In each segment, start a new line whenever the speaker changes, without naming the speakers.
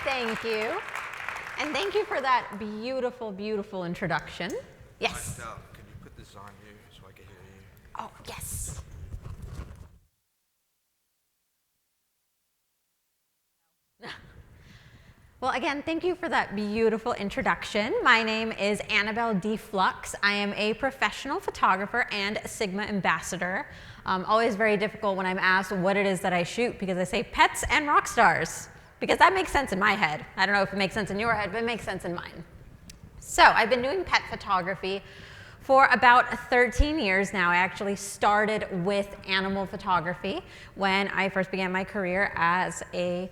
Thank you. And thank you for that beautiful, beautiful introduction. Yes?
Can you put this on you so I can hear you?
Oh, yes. Well, again, thank you for that beautiful introduction. My name is Anabel DFlux. I am a professional photographer and Sigma ambassador. Always very difficult when I'm asked what it is that I shoot because I say pets and rock stars because that makes sense in my head. I don't know if it makes sense in your head, but it makes sense in mine. So I've been doing pet photography for about 13 years now. I actually started with animal photography when I first began my career as a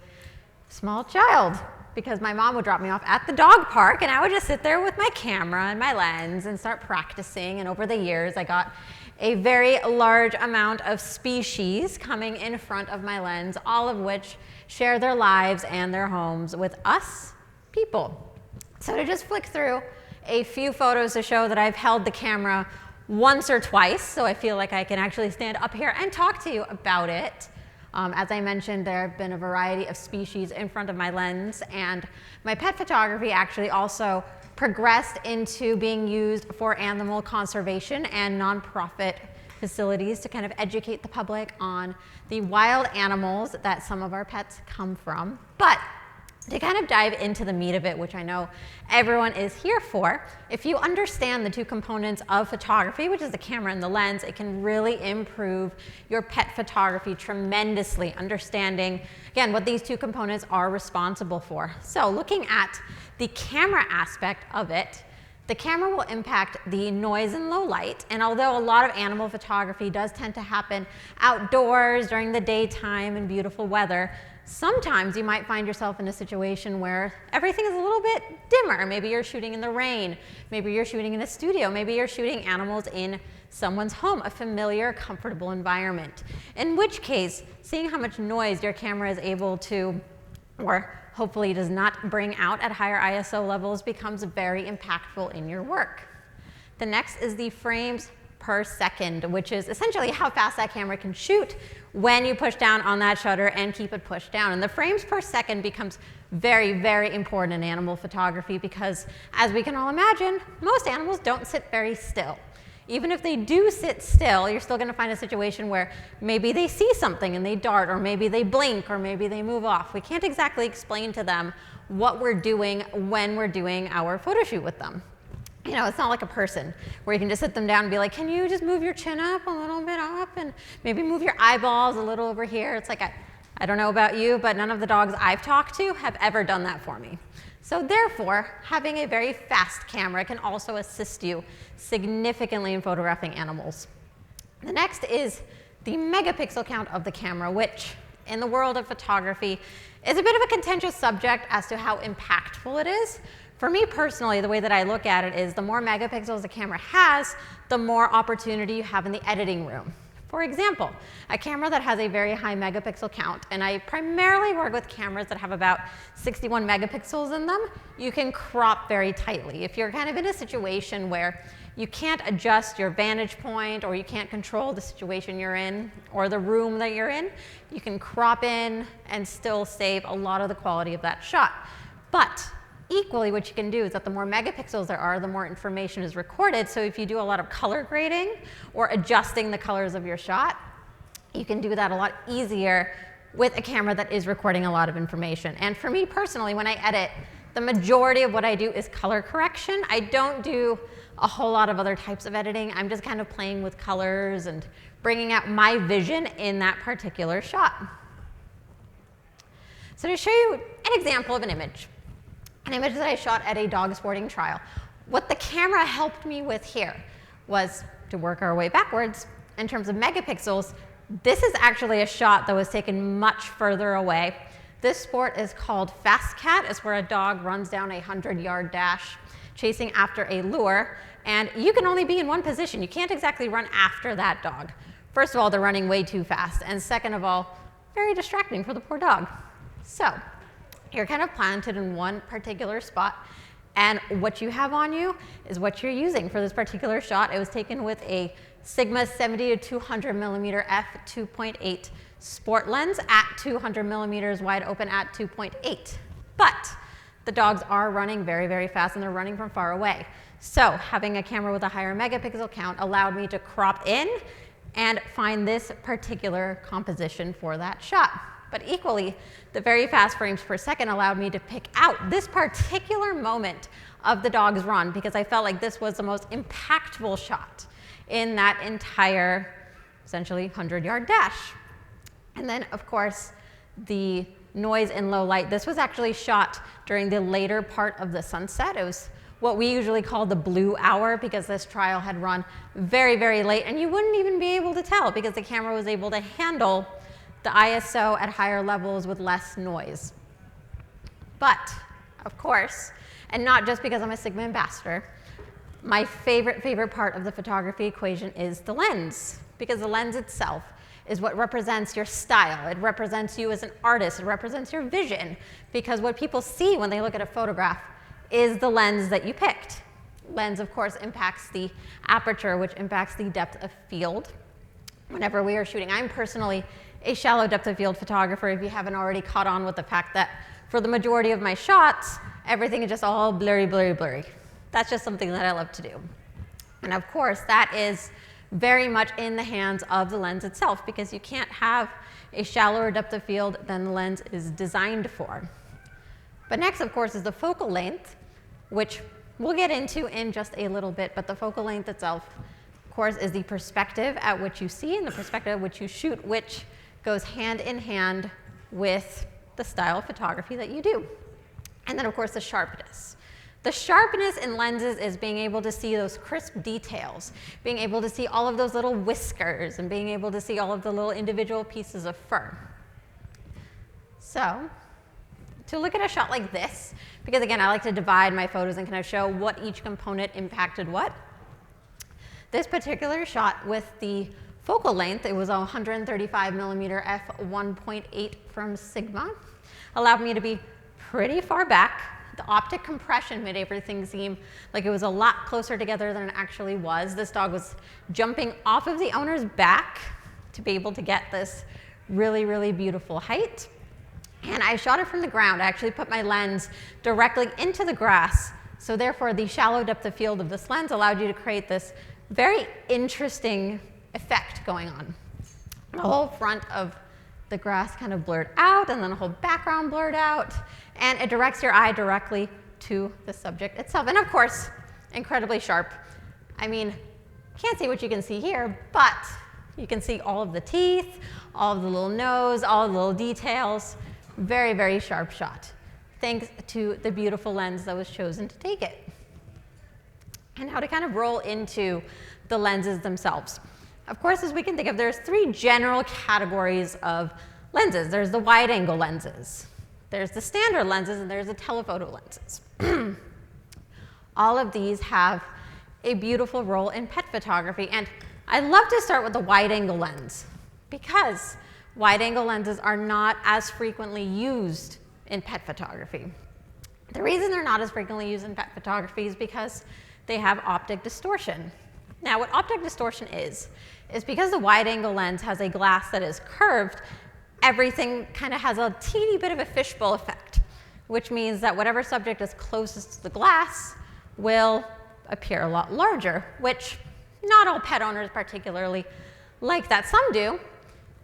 small child, because my mom would drop me off at the dog park and I would just sit there with my camera and my lens and start practicing. And over the years, I got a very large amount of species coming in front of my lens, all of which share their lives and their homes with us people. So to just flick through a few photos to show that I've held the camera once or twice, so I feel like I can actually stand up here and talk to you about it. As I mentioned, there have been a variety of species in front of my lens, and my pet photography actually also progressed into being used for animal conservation and nonprofit facilities to kind of educate the public on the wild animals that some of our pets come from. But to kind of dive into the meat of it, which I know everyone is here for, if you understand the two components of photography, which is the camera and the lens, it can really improve your pet photography tremendously, understanding, again, what these two components are responsible for. So looking at the camera aspect of it, the camera will impact the noise and low light, and although a lot of animal photography does tend to happen outdoors during the daytime in beautiful weather, sometimes you might find yourself in a situation where everything is a little bit dimmer. Maybe you're shooting in the rain, maybe you're shooting in a studio, maybe you're shooting animals in someone's home, a familiar, comfortable environment. In which case, seeing how much noise your camera is able to, or hopefully does not bring out at higher ISO levels, becomes very impactful in your work. The next is the frames per second, which is essentially how fast that camera can shoot when you push down on that shutter and keep it pushed down. And the frames per second becomes very, very important in animal photography because, as we can all imagine, most animals don't sit very still. Even if they do sit still, you're still going to find a situation where maybe they see something and they dart, or maybe they blink, or maybe they move off. We can't exactly explain to them what we're doing when we're doing our photo shoot with them. You know, it's not like a person where you can just sit them down and be like, can you just move your chin up a little bit up and maybe move your eyeballs a little over here? It's like, I don't know about you, but none of the dogs I've talked to have ever done that for me. So therefore, having a very fast camera can also assist you significantly in photographing animals. The next is the megapixel count of the camera, which in the world of photography is a bit of a contentious subject as to how impactful it is. For me personally, the way that I look at it is the more megapixels the camera has, the more opportunity you have in the editing room. For example, a camera that has a very high megapixel count, and I primarily work with cameras that have about 61 megapixels in them, you can crop very tightly. If you're kind of in a situation where you can't adjust your vantage point, or you can't control the situation you're in or the room that you're in, you can crop in and still save a lot of the quality of that shot. But equally, what you can do is that the more megapixels there are, the more information is recorded. So if you do a lot of color grading or adjusting the colors of your shot, you can do that a lot easier with a camera that is recording a lot of information. And for me personally, when I edit, the majority of what I do is color correction. I don't do a whole lot of other types of editing. I'm just kind of playing with colors and bringing out my vision in that particular shot. So to show you an example of an image that I shot at a dog sporting trial. What the camera helped me with here was to work our way backwards in terms of megapixels. This is actually a shot that was taken much further away. This sport is called Fast Cat. It's where a dog runs down a 100-yard dash chasing after a lure, and you can only be in one position. You can't exactly run after that dog. First of all, they're running way too fast, and second of all, very distracting for the poor dog. So you're kind of planted in one particular spot, and what you have on you is what you're using for this particular shot. It was taken with a Sigma 70 to 200 millimeter f2.8 sport lens at 200 millimeters wide open at 2.8. But the dogs are running very, very fast and they're running from far away. So having a camera with a higher megapixel count allowed me to crop in and find this particular composition for that shot. But equally, the very fast frames per second allowed me to pick out this particular moment of the dog's run because I felt like this was the most impactful shot in that entire, essentially, 100-yard dash. And then, of course, the noise in low light. This was actually shot during the later part of the sunset. It was what we usually call the blue hour because this trial had run very, very late, and you wouldn't even be able to tell because the camera was able to handle the ISO at higher levels with less noise. But, of course, and not just because I'm a Sigma ambassador, my favorite part of the photography equation is the lens, because the lens itself is what represents your style. It represents you as an artist. It represents your vision, because what people see when they look at a photograph is the lens that you picked. Lens, of course, impacts the aperture, which impacts the depth of field. Whenever we are shooting, I'm personally a shallow depth of field photographer, if you haven't already caught on with the fact that for the majority of my shots, everything is just all blurry, blurry, blurry. That's just something that I love to do. And of course, that is very much in the hands of the lens itself, because you can't have a shallower depth of field than the lens is designed for. But next, of course, is the focal length, which we'll get into in just a little bit, but the focal length itself, of course, is the perspective at which you see and the perspective at which you shoot, which goes hand in hand with the style of photography that you do. And then, of course, the sharpness. The sharpness in lenses is being able to see those crisp details, being able to see all of those little whiskers, and being able to see all of the little individual pieces of fur. So, to look at a shot like this, because again, I like to divide my photos and kind of show what each component impacted what. This particular shot with the focal length, it was a 135 millimeter f1.8 from Sigma, allowed me to be pretty far back. The optic compression made everything seem like it was a lot closer together than it actually was. This dog was jumping off of the owner's back to be able to get this really, really beautiful height. And I shot it from the ground. I actually put my lens directly into the grass. So therefore, the shallow depth of field of this lens allowed you to create this very interesting effect going on. The whole front of the grass kind of blurred out, and then the whole background blurred out, and it directs your eye directly to the subject itself. And of course, incredibly sharp. I mean, can't see what you can see here, but you can see all of the teeth, all of the little nose, all of the little details. Very, very sharp shot, thanks to the beautiful lens that was chosen to take it. And now to kind of roll into the lenses themselves. Of course, as we can think of, there's three general categories of lenses. There's the wide-angle lenses, there's the standard lenses, and there's the telephoto lenses. All of these have a beautiful role in pet photography, and I love to start with the wide-angle lens because wide-angle lenses are not as frequently used in pet photography. The reason they're not as frequently used in pet photography is because they have optic distortion. Now, what optic distortion is because the wide-angle lens has a glass that is curved, everything kind of has a teeny bit of a fishbowl effect, which means that whatever subject is closest to the glass will appear a lot larger, which not all pet owners particularly like that. Some do,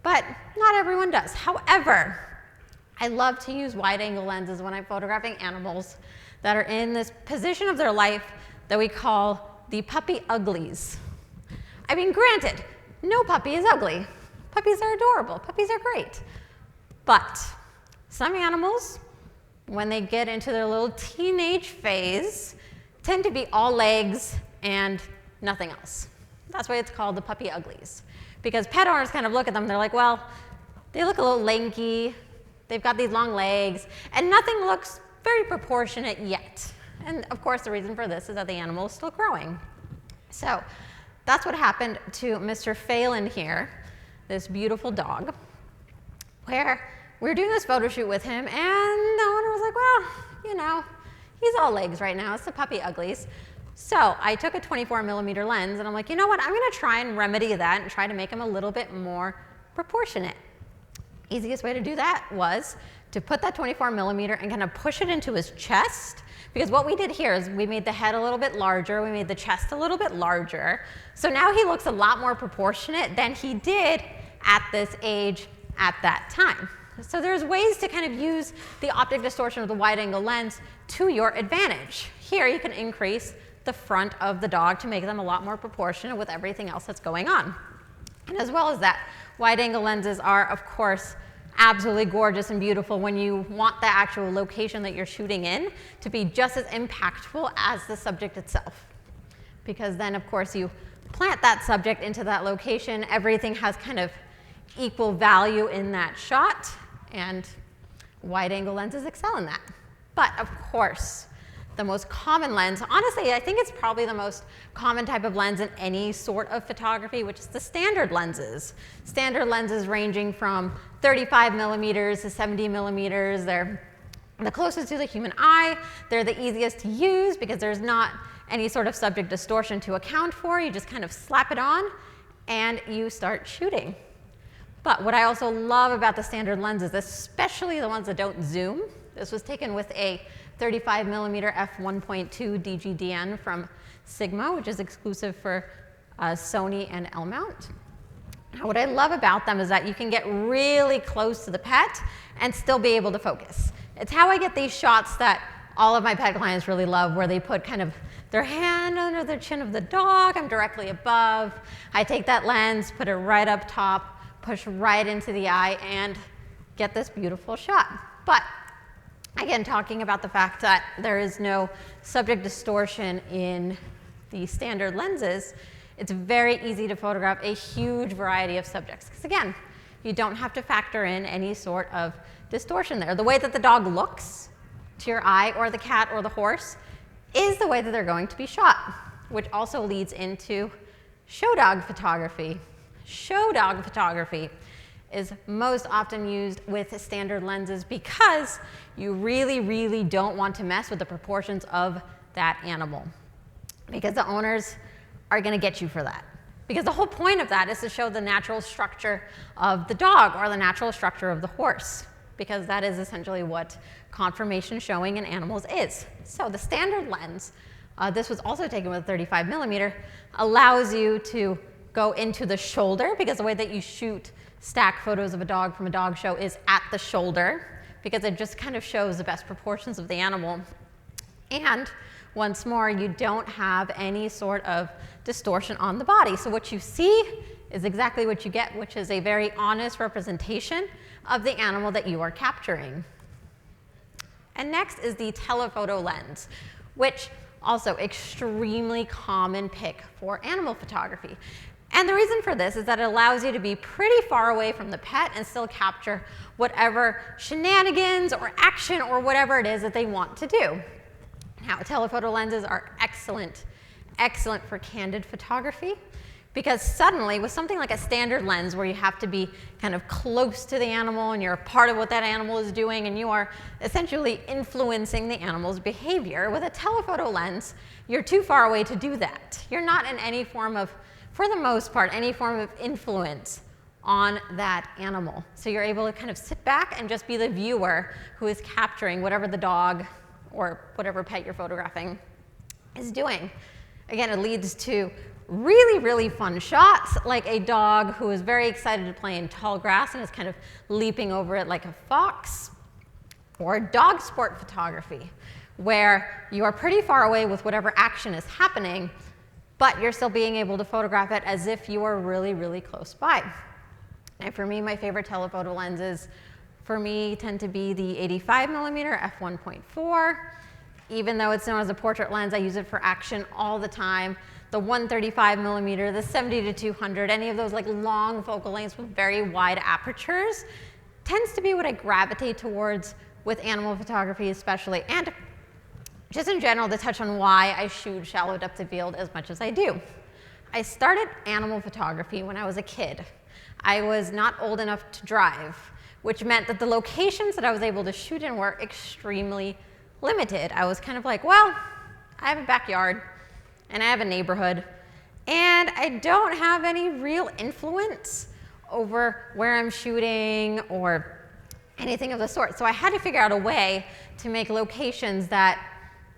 but not everyone does. However, I love to use wide-angle lenses when I'm photographing animals that are in this position of their life that we call the puppy uglies. I mean, granted, no puppy is ugly. Puppies are adorable. Puppies are great. But some animals, when they get into their little teenage phase, tend to be all legs and nothing else. That's why it's called the puppy uglies. Because pet owners kind of look at them, they're like, well, they look a little lanky, they've got these long legs, and nothing looks very proportionate yet. And of course, the reason for this is that the animal is still growing. So that's what happened to Mr. Phelan here, this beautiful dog, where we were doing this photo shoot with him, and the owner was like, well, you know, he's all legs right now. It's the puppy uglies. So I took a 24 millimeter lens, and I'm like, you know what? I'm going to try and remedy that and try to make him a little bit more proportionate. Easiest way to do that was to put that 24 millimeter and kind of push it into his chest. Because what we did here is we made the head a little bit larger, we made the chest a little bit larger. So now he looks a lot more proportionate than he did at this age at that time. So there's ways to kind of use the optic distortion of the wide angle lens to your advantage. Here you can increase the front of the dog to make them a lot more proportionate with everything else that's going on. And as well as that, wide angle lenses are, of course, absolutely gorgeous and beautiful when you want the actual location that you're shooting in to be just as impactful as the subject itself. Because then, of course, you plant that subject into that location, everything has kind of equal value in that shot, and wide angle lenses excel in that. But of course, the most common lens, honestly, I think it's probably the most common type of lens in any sort of photography, which is the standard lenses. Standard lenses ranging from 35 millimeters to 70 millimeters. They're the closest to the human eye. They're the easiest to use because there's not any sort of subject distortion to account for. You just kind of slap it on and you start shooting. But what I also love about the standard lenses, especially the ones that don't zoom, this was taken with a 35 millimeter f1.2 DGDN from Sigma, which is exclusive for Sony and L-mount. Now, what I love about them is that you can get really close to the pet and still be able to focus. It's how I get these shots that all of my pet clients really love, where they put kind of their hand under the chin of the dog. I'm directly above. I take that lens, put it right up top, push right into the eye, and get this beautiful shot. But again, talking about the fact that there is no subject distortion in the standard lenses, it's very easy to photograph a huge variety of subjects. Because again, you don't have to factor in any sort of distortion there. The way that the dog looks to your eye, or the cat or the horse, is the way that they're going to be shot, which also leads into show dog photography. Show dog photography is most often used with standard lenses because you really, really don't want to mess with the proportions of that animal, because the owners are going to get you for that. Because the whole point of that is to show the natural structure of the dog or the natural structure of the horse, because that is essentially what conformation showing in animals is. So the standard lens, this was also taken with 35 millimeter, allows you to go into the shoulder, because the way that you shoot stack photos of a dog from a dog show is at the shoulder, because it just kind of shows the best proportions of the animal. And once more, you don't have any sort of distortion on the body. So what you see is exactly what you get, which is a very honest representation of the animal that you are capturing. And next is the telephoto lens, which also extremely common pick for animal photography. And the reason for this is that it allows you to be pretty far away from the pet and still capture whatever shenanigans or action or whatever it is that they want to do. Now, telephoto lenses are excellent, excellent for candid photography, because suddenly with something like a standard lens where you have to be kind of close to the animal and you're a part of what that animal is doing and you are essentially influencing the animal's behavior, with a telephoto lens, you're too far away to do that. You're not in any form of, for the most part, any form of influence on that animal. So you're able to kind of sit back and just be the viewer who is capturing whatever the dog or whatever pet you're photographing is doing. Again, it leads to really, really fun shots, like a dog who is very excited to play in tall grass and is kind of leaping over it like a fox, or dog sport photography, where you are pretty far away with whatever action is happening, but you're still being able to photograph it as if you are really, really close by. And for me, my favorite telephoto lenses tend to be the 85 millimeter f1.4. Even though it's known as a portrait lens, I use it for action all the time. The 135 millimeter, the 70 to 200, any of those like long focal lengths with very wide apertures tends to be what I gravitate towards with animal photography especially. And just in general, to touch on why I shoot shallow depth of field as much as I do. I started animal photography when I was a kid. I was not old enough to drive, which meant that the locations that I was able to shoot in were extremely limited. I was kind of like, well, I have a backyard and I have a neighborhood and I don't have any real influence over where I'm shooting or anything of the sort. So I had to figure out a way to make locations that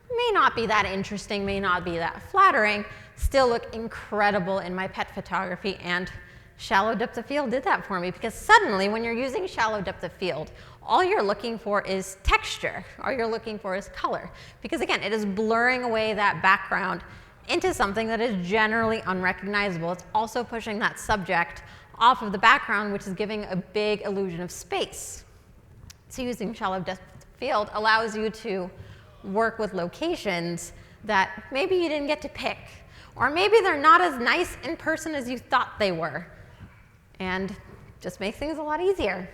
may not be that interesting, may not be that flattering, still look incredible in my pet photography, and shallow depth of field did that for me, because suddenly when you're using shallow depth of field, all you're looking for is texture, all you're looking for is color, because again, it is blurring away that background into something that is generally unrecognizable. It's also pushing that subject off of the background, which is giving a big illusion of space. So using shallow depth of field allows you to work with locations that maybe you didn't get to pick, or maybe they're not as nice in person as you thought they were, and just makes things a lot easier.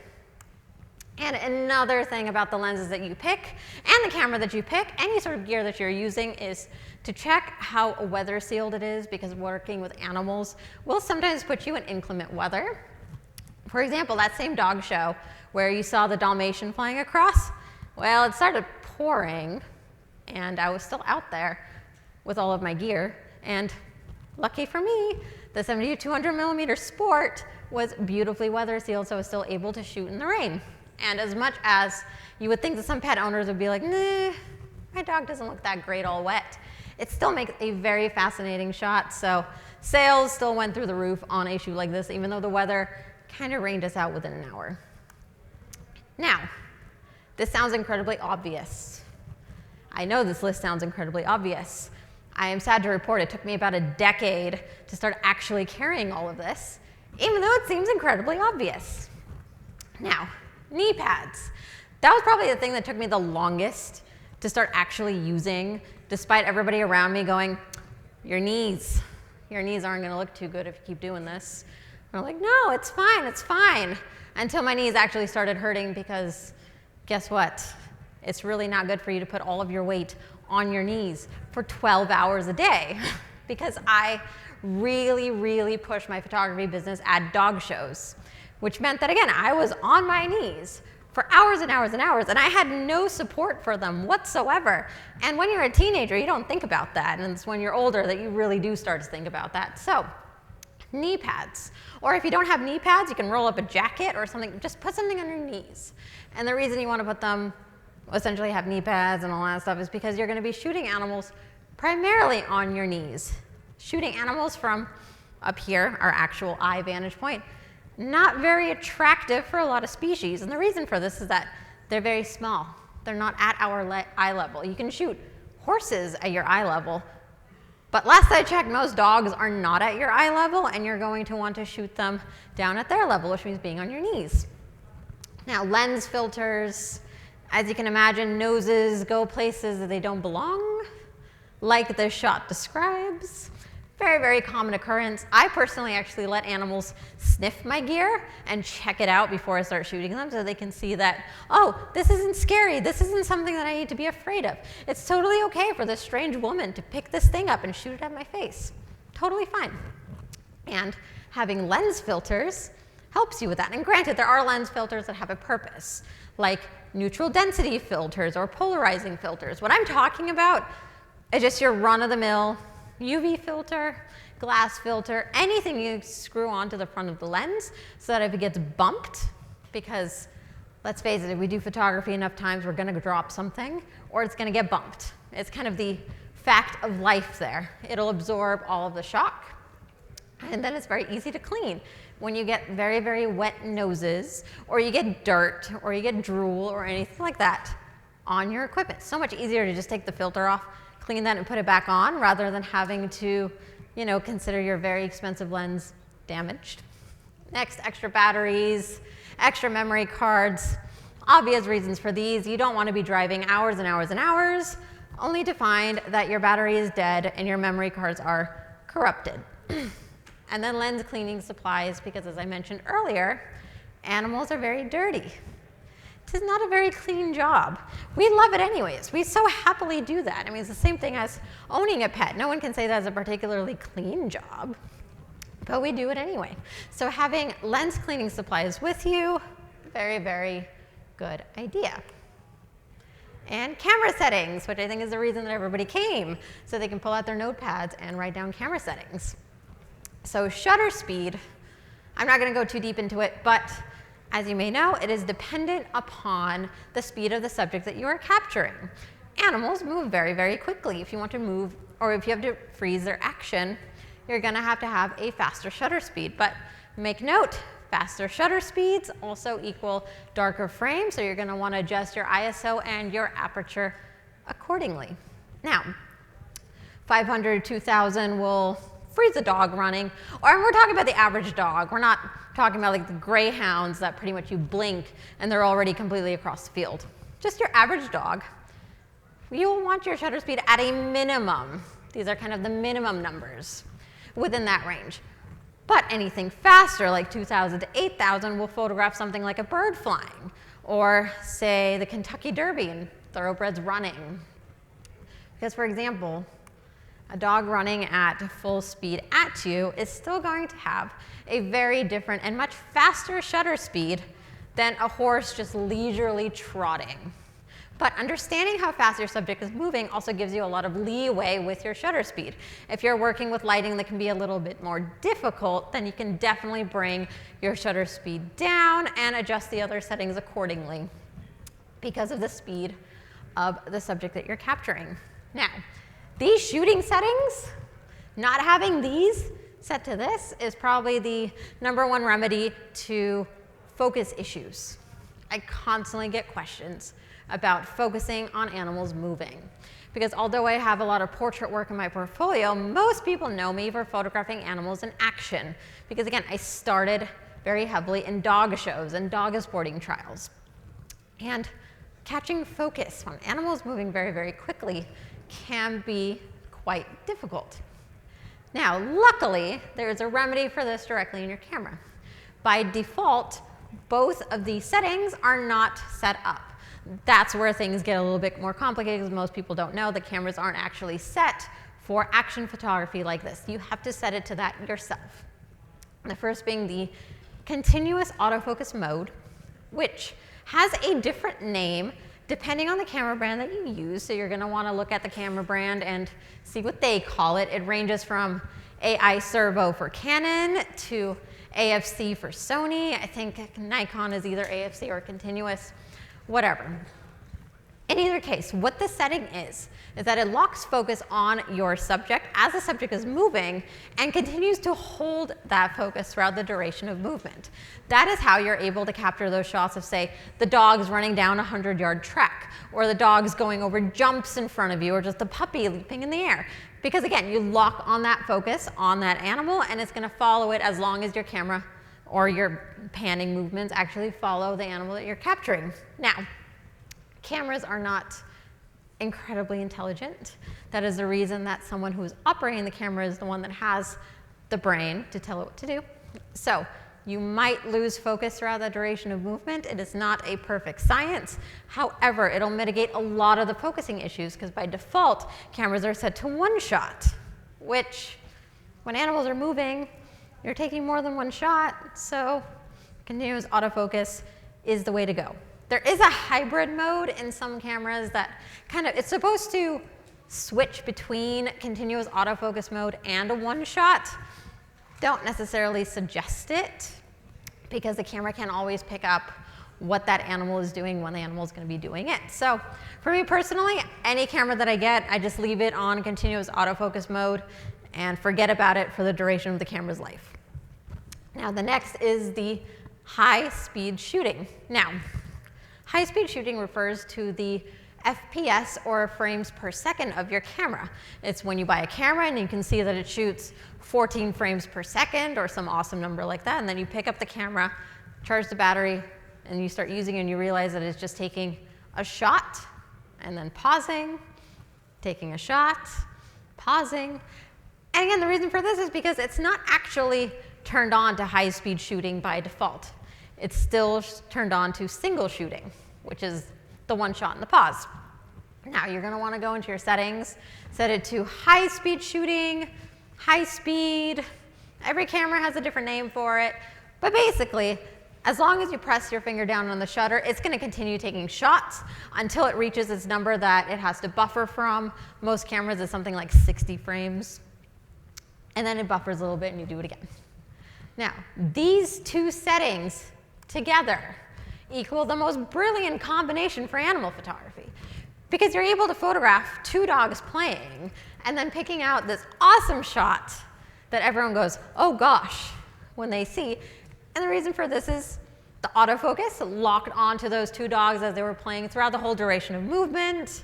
And another thing about the lenses that you pick and the camera that you pick, any sort of gear that you're using, is to check how weather sealed it is, because working with animals will sometimes put you in inclement weather. For example, that same dog show where you saw the Dalmatian flying across, well, it started pouring and I was still out there with all of my gear, and lucky for me, the 70-200mm Sport was beautifully weather sealed, so I was still able to shoot in the rain. And as much as you would think that some pet owners would be like, nah, my dog doesn't look that great all wet, it still makes a very fascinating shot. So sales still went through the roof on a shoot like this, even though the weather kind of rained us out within an hour. Now, this sounds incredibly obvious. I know this list sounds incredibly obvious. I am sad to report it took me about a decade to start actually carrying all of this, even though it seems incredibly obvious. Now, knee pads. That was probably the thing that took me the longest to start actually using, despite everybody around me going, your knees aren't gonna look too good if you keep doing this. And I'm like, no, it's fine. Until my knees actually started hurting, because guess what? It's really not good for you to put all of your weight on your knees for 12 hours a day, because I really pushed my photography business at dog shows, which meant that, again, I was on my knees for hours and hours and hours, and I had no support for them whatsoever. And when you're a teenager, you don't think about that, and it's when you're older that you really do start to think about that. So, knee pads. Or if you don't have knee pads, you can roll up a jacket or something, just put something on your knees. And the reason you want to put them, essentially have knee pads and all that stuff, is because you're going to be shooting animals primarily on your knees. Shooting animals from up here, our actual eye vantage point, not very attractive for a lot of species. And the reason for this is that they're very small. They're not at our eye level. You can shoot horses at your eye level, but last I checked, most dogs are not at your eye level, and you're going to want to shoot them down at their level, which means being on your knees. Now, lens filters, as you can imagine, noses go places that they don't belong, like the shot describes. Very common occurrence. I personally actually let animals sniff my gear and check it out before I start shooting them, so they can see that, oh, this isn't scary. This isn't something that I need to be afraid of. It's totally okay for this strange woman to pick this thing up and shoot it at my face. Totally fine. And having lens filters helps you with that. And granted, there are lens filters that have a purpose, like neutral density filters or polarizing filters. What I'm talking about is just your run-of-the-mill UV filter, glass filter, anything you screw onto the front of the lens, so that if it gets bumped, because let's face it, if we do photography enough times, we're going to drop something or it's going to get bumped. It's kind of the fact of life there. It'll absorb all of the shock, and then it's very easy to clean. When you get very wet noses, or you get dirt, or you get drool, or anything like that on your equipment, it's so much easier to just take the filter off, clean that, and put it back on, rather than having to, consider your very expensive lens damaged. Next, extra batteries, extra memory cards. Obvious reasons for these: you don't want to be driving hours and hours and hours, only to find that your battery is dead and your memory cards are corrupted. And then lens cleaning supplies, because as I mentioned earlier, animals are very dirty. It is not a very clean job. We love it anyways. We so happily do that. I mean, it's the same thing as owning a pet. No one can say that's a particularly clean job, but we do it anyway. So having lens cleaning supplies with you, very good idea. And camera settings, which I think is the reason that everybody came, so they can pull out their notepads and write down camera settings. So shutter speed, I'm not going to go too deep into it, but As you may know, it is dependent upon the speed of the subject that you are capturing. Animals move very, very quickly. If you want to move, or if you have to freeze their action, you're going to have a faster shutter speed. But make note, faster shutter speeds also equal darker frames, so you're going to want to adjust your ISO and your aperture accordingly. Now, 500, 2000 will freeze a dog running, and we're talking about the average dog. We're not talking about like the greyhounds that pretty much you blink and they're already completely across the field. Just your average dog. You'll want your shutter speed at a minimum. These are kind of the minimum numbers within that range. But anything faster, like 2,000 to 8,000, will photograph something like a bird flying, or say the Kentucky Derby and thoroughbreds running. Because for example, a dog running at full speed at you is still going to have a very different and much faster shutter speed than a horse just leisurely trotting. But understanding how fast your subject is moving also gives you a lot of leeway with your shutter speed. If you're working with lighting that can be a little bit more difficult, then you can definitely bring your shutter speed down and adjust the other settings accordingly because of the speed of the subject that you're capturing. Now, these shooting settings, not having these set to this is probably the #1 remedy to focus issues. I constantly get questions about focusing on animals moving. Because although I have a lot of portrait work in my portfolio, most people know me for photographing animals in action. Because again, I started very heavily in dog shows and dog sporting trials. And catching focus on animals moving very, very quickly can be quite difficult. Now, luckily, there is a remedy for this directly in your camera. By default, both of these settings are not set up. That's where things get a little bit more complicated because most people don't know the cameras aren't actually set for action photography like this. You have to set it to that yourself. The first being the continuous autofocus mode, which has a different name depending on the camera brand that you use. So you're going to want to look at the camera brand and see what they call it. It ranges from AI Servo for Canon to AFC for Sony. I think Nikon is either AFC or continuous. Whatever. In either case, what the setting is that it locks focus on your subject as the subject is moving and continues to hold that focus throughout the duration of movement. That is how you're able to capture those shots of, say, the dog's running down a 100-yard track, or the dog's going over jumps in front of you, or just the puppy leaping in the air. Because again, you lock on that focus on that animal and it's going to follow it as long as your camera or your panning movements actually follow the animal that you're capturing. Now, cameras are not incredibly intelligent. That is the reason that someone who's operating the camera is the one that has the brain to tell it what to do. So you might lose focus throughout the duration of movement. It is not a perfect science. However, it'll mitigate a lot of the focusing issues because by default, cameras are set to one shot, which when animals are moving, you're taking more than one shot, so continuous autofocus is the way to go. There is a hybrid mode in some cameras that it's supposed to switch between continuous autofocus mode and a one shot. Don't necessarily suggest it because the camera can't always pick up what that animal is doing when the animal is going to be doing it. So for me personally, any camera that I get, I just leave it on continuous autofocus mode and forget about it for the duration of the camera's life. Now the next is the high-speed shooting. Now, high-speed shooting refers to the FPS or frames per second of your camera. It's when you buy a camera and you can see that it shoots 14 frames per second or some awesome number like that, and then you pick up the camera, charge the battery, and you start using it and you realize that it's just taking a shot and then pausing, taking a shot, pausing. And again, the reason for this is because it's not actually turned on to high-speed shooting by default. It's still turned on to single shooting, which is the one shot and the pause. Now you're going to want to go into your settings, set it to high-speed shooting, high speed. Every camera has a different name for it, but basically, as long as you press your finger down on the shutter, it's going to continue taking shots until it reaches its number that it has to buffer from. Most cameras is something like 60 frames, and then it buffers a little bit and you do it again. Now, these two settings together equal the most brilliant combination for animal photography, because you're able to photograph two dogs playing and then picking out this awesome shot that everyone goes, oh gosh, when they see. And the reason for this is the autofocus locked onto those two dogs as they were playing throughout the whole duration of movement.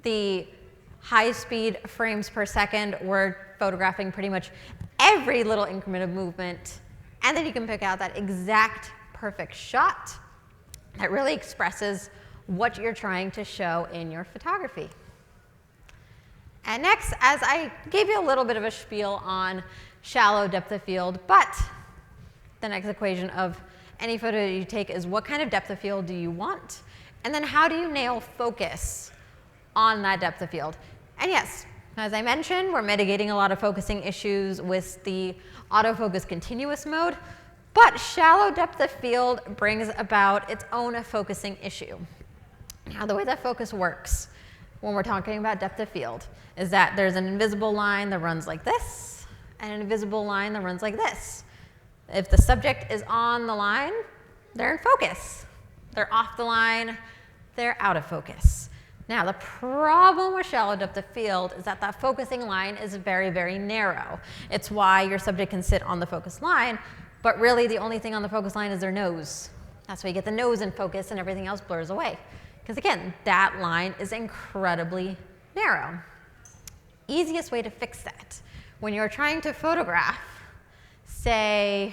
The high-speed frames per second were photographing pretty much every little increment of movement. And then you can pick out that exact perfect shot that really expresses what you're trying to show in your photography. And next, as I gave you a little bit of a spiel on shallow depth of field, but the next equation of any photo you take is what kind of depth of field do you want? And then how do you nail focus on that depth of field? And yes, as I mentioned, we're mitigating a lot of focusing issues with the autofocus continuous mode, but shallow depth of field brings about its own focusing issue. Now, the way that focus works when we're talking about depth of field is that there's an invisible line that runs like this and an invisible line that runs like this. If the subject is on the line, they're in focus. They're off the line, they're out of focus. Now, the problem with shallow depth of field is that that focusing line is very, very narrow. It's why your subject can sit on the focus line, but really the only thing on the focus line is their nose. That's why you get the nose in focus and everything else blurs away. Because again, that line is incredibly narrow. Easiest way to fix that, when you're trying to photograph, say,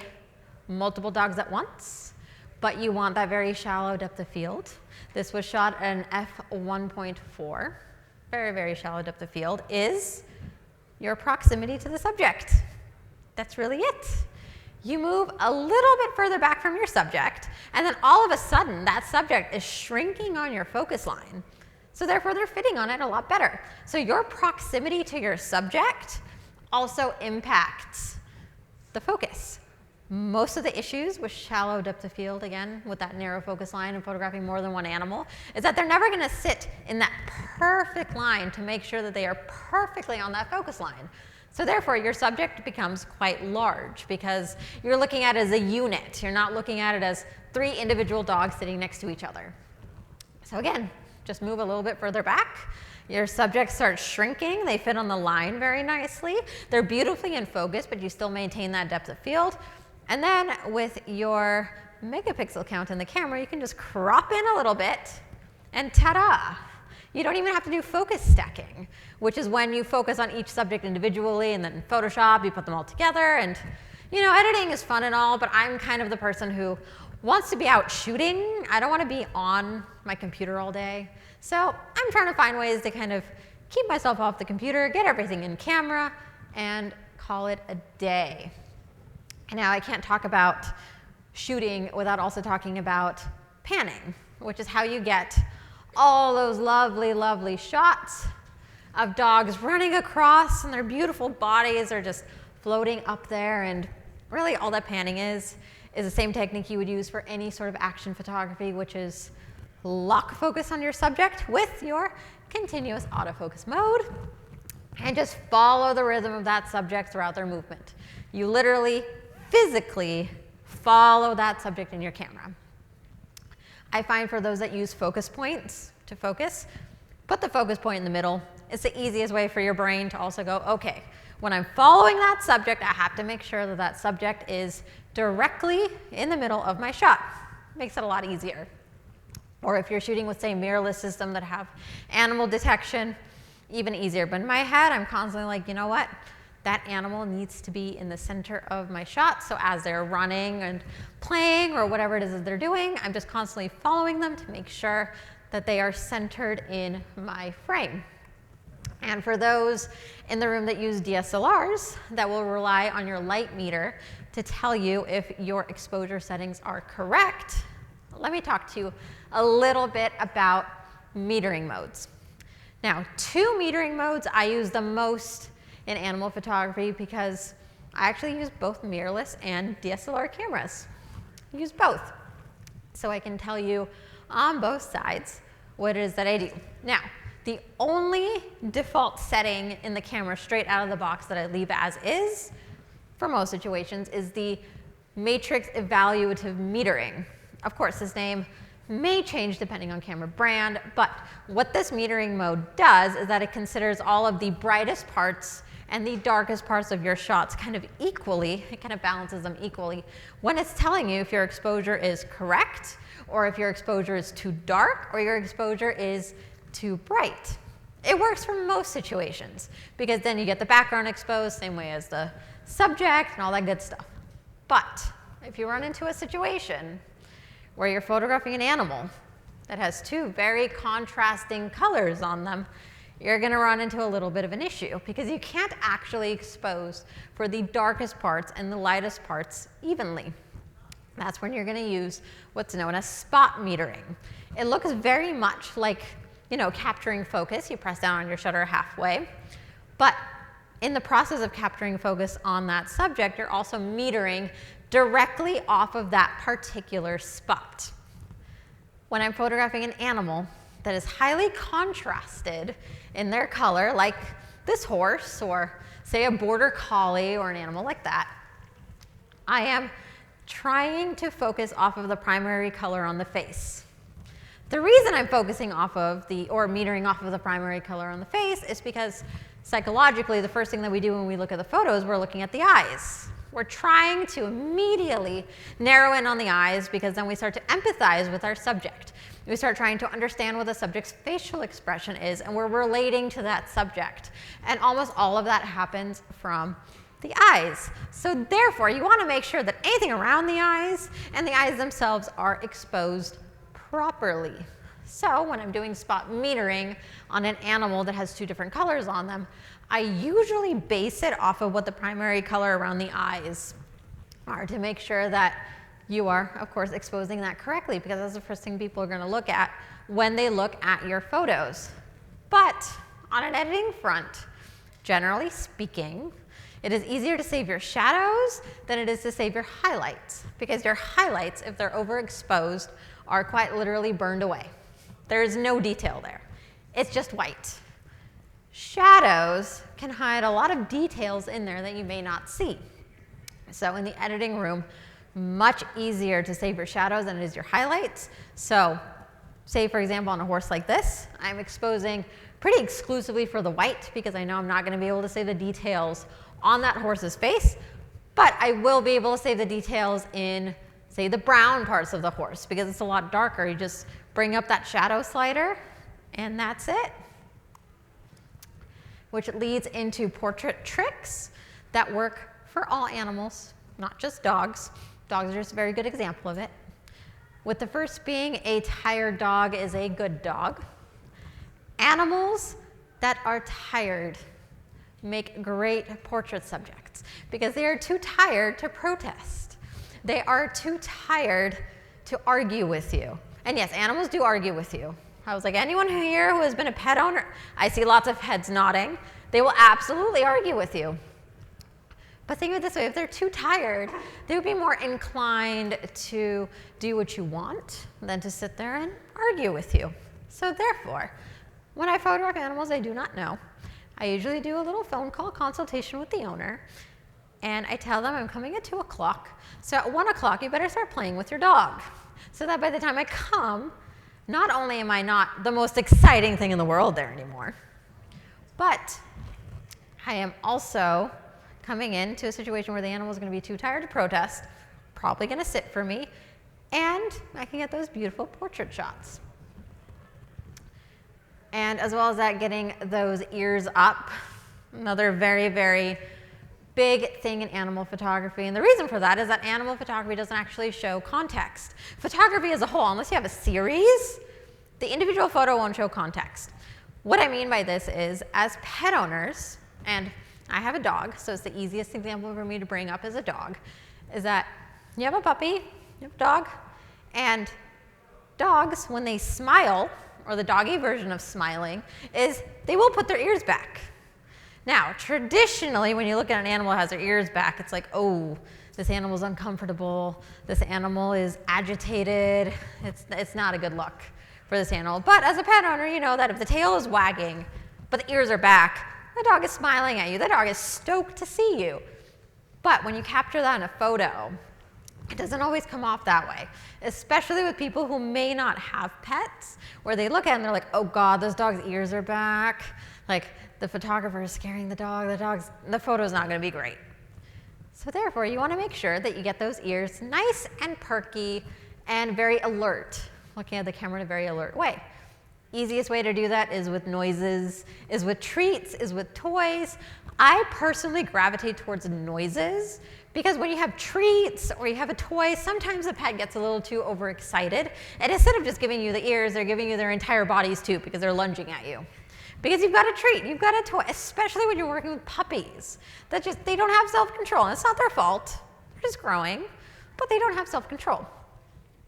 multiple dogs at once, but you want that very shallow depth of field. This was shot at an f1.4, very, very shallow depth of field, is your proximity to the subject. That's really it. You move a little bit further back from your subject, and then all of a sudden, that subject is shrinking on your focus line. So therefore, they're fitting on it a lot better. So your proximity to your subject also impacts the focus. Most of the issues with shallow depth of field, again, with that narrow focus line and photographing more than one animal, is that they're never going to sit in that perfect line to make sure that they are perfectly on that focus line. So therefore, your subject becomes quite large because you're looking at it as a unit. You're not looking at it as three individual dogs sitting next to each other. So again, just move a little bit further back. Your subject starts shrinking. They fit on the line very nicely. They're beautifully in focus, but you still maintain that depth of field. And then with your megapixel count in the camera, you can just crop in a little bit and ta-da! You don't even have to do focus stacking, which is when you focus on each subject individually and then in Photoshop, you put them all together. And, you know, editing is fun and all, but I'm kind of the person who wants to be out shooting. I don't want to be on my computer all day. So I'm trying to find ways to kind of keep myself off the computer, get everything in camera, and call it a day. Now, I can't talk about shooting without also talking about panning, which is how you get all those lovely, lovely shots of dogs running across and their beautiful bodies are just floating up there. And really all that panning is the same technique you would use for any sort of action photography, which is lock focus on your subject with your continuous autofocus mode and just follow the rhythm of that subject throughout their movement. You literally, physically follow that subject in your camera. I find for those that use focus points to focus, put the focus point in the middle. It's the easiest way for your brain to also go, okay, when I'm following that subject, I have to make sure that that subject is directly in the middle of my shot. Makes it a lot easier. Or if you're shooting with, say, mirrorless system that have animal detection, even easier. But in my head, I'm constantly like, you know what? That animal needs to be in the center of my shot. So as they're running and playing or whatever it is that they're doing, I'm just constantly following them to make sure that they are centered in my frame. And for those in the room that use DSLRs, that will rely on your light meter to tell you if your exposure settings are correct, let me talk to you a little bit about metering modes. Now, two metering modes I use the most in animal photography because I actually use both mirrorless and DSLR cameras. I use both. So I can tell you on both sides what it is that I do. Now, the only default setting in the camera straight out of the box that I leave as is, for most situations, is the matrix evaluative metering. Of course, this name may change depending on camera brand, but what this metering mode does is that it considers all of the brightest parts and the darkest parts of your shots kind of equally. It kind of balances them equally when it's telling you if your exposure is correct, or if your exposure is too dark, or your exposure is too bright. It works for most situations because then you get the background exposed same way as the subject and all that good stuff. But if you run into a situation where you're photographing an animal that has two very contrasting colors on them, you're going to run into a little bit of an issue because you can't actually expose for the darkest parts and the lightest parts evenly. That's when you're going to use what's known as spot metering. It looks very much like, capturing focus. You press down on your shutter halfway, but in the process of capturing focus on that subject, you're also metering directly off of that particular spot. When I'm photographing an animal that is highly contrasted in their color, like this horse, or say a border collie or an animal like that, I am trying to focus off of the primary color on the face. The reason I'm focusing off of or metering off of the primary color on the face is because psychologically, the first thing that we do when we look at the photos, we're looking at the eyes. We're trying to immediately narrow in on the eyes because then we start to empathize with our subject. We start trying to understand what the subject's facial expression is, and we're relating to that subject. And almost all of that happens from the eyes. So therefore, you want to make sure that anything around the eyes and the eyes themselves are exposed properly. So when I'm doing spot metering on an animal that has two different colors on them, I usually base it off of what the primary color around the eyes are to make sure that you are, of course, exposing that correctly, because that's the first thing people are going to look at when they look at your photos. But on an editing front, generally speaking, it is easier to save your shadows than it is to save your highlights, because your highlights, if they're overexposed, are quite literally burned away. There is no detail there. It's just white. Shadows can hide a lot of details in there that you may not see. So in the editing room, much easier to save your shadows than it is your highlights. So say, for example, on a horse like this, I'm exposing pretty exclusively for the white because I know I'm not going to be able to save the details on that horse's face, but I will be able to save the details in, say, the brown parts of the horse because it's a lot darker. You just bring up that shadow slider and that's it. Which leads into portrait tricks that work for all animals, not just dogs. Dogs are just a very good example of it. With the first being, a tired dog is a good dog. Animals that are tired make great portrait subjects because they are too tired to protest. They are too tired to argue with you. And yes, animals do argue with you. I was like, anyone here who has been a pet owner, I see lots of heads nodding. They will absolutely argue with you. But think of it this way, if they're too tired, they would be more inclined to do what you want than to sit there and argue with you. So therefore, when I photograph animals I do not know, I usually do a little phone call consultation with the owner, and I tell them I'm coming at 2 o'clock. So at 1 o'clock, you better start playing with your dog. So that by the time I come, not only am I not the most exciting thing in the world there anymore, but I am also coming into a situation where the animal is going to be too tired to protest, probably going to sit for me, and I can get those beautiful portrait shots. And as well as that, getting those ears up, another very, very big thing in animal photography. And the reason for that is that animal photography doesn't actually show context. Photography as a whole, unless you have a series, the individual photo won't show context. What I mean by this is, as pet owners, and I have a dog, so it's the easiest example for me to bring up as a dog, is that you have a puppy, you have a dog, and dogs, when they smile, or the doggy version of smiling, is they will put their ears back. Now, traditionally, when you look at an animal that has their ears back, it's like, oh, this animal's uncomfortable, this animal is agitated, it's not a good look for this animal. But as a pet owner, you know that if the tail is wagging, but the ears are back, the dog is smiling at you, the dog is stoked to see you. But when you capture that in a photo, It doesn't always come off that way, especially with people who may not have pets, where they look at it and they're like, oh God, this dog's ears are back. Like the photographer is scaring the dog, the photo's not gonna be great. So therefore, you wanna make sure that you get those ears nice and perky and very alert, looking at the camera in a very alert way. Easiest way to do that is with noises, is with treats, is with toys. I personally gravitate towards noises because when you have treats or you have a toy, sometimes the pet gets a little too overexcited. And instead of just giving you the ears, they're giving you their entire bodies too because they're lunging at you. Because you've got a treat, you've got a toy, especially when you're working with puppies. They don't have self-control. And it's not their fault, they're just growing, but they don't have self-control.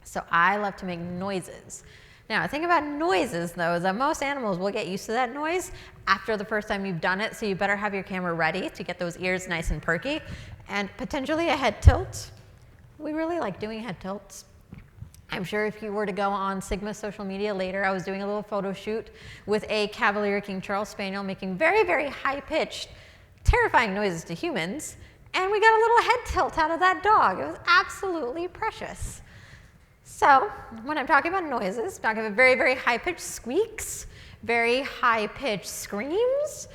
So I love to make noises. Now, the thing about noises, though, is that most animals will get used to that noise after the first time you've done it, so you better have your camera ready to get those ears nice and perky, and potentially a head tilt. We really like doing head tilts. I'm sure if you were to go on Sigma's social media later, I was doing a little photo shoot with a Cavalier King Charles Spaniel making very, very high-pitched, terrifying noises to humans, and we got a little head tilt out of that dog. It was absolutely precious. So when I'm talking about noises, I'm talking about very, very high-pitched squeaks, very high-pitched screams,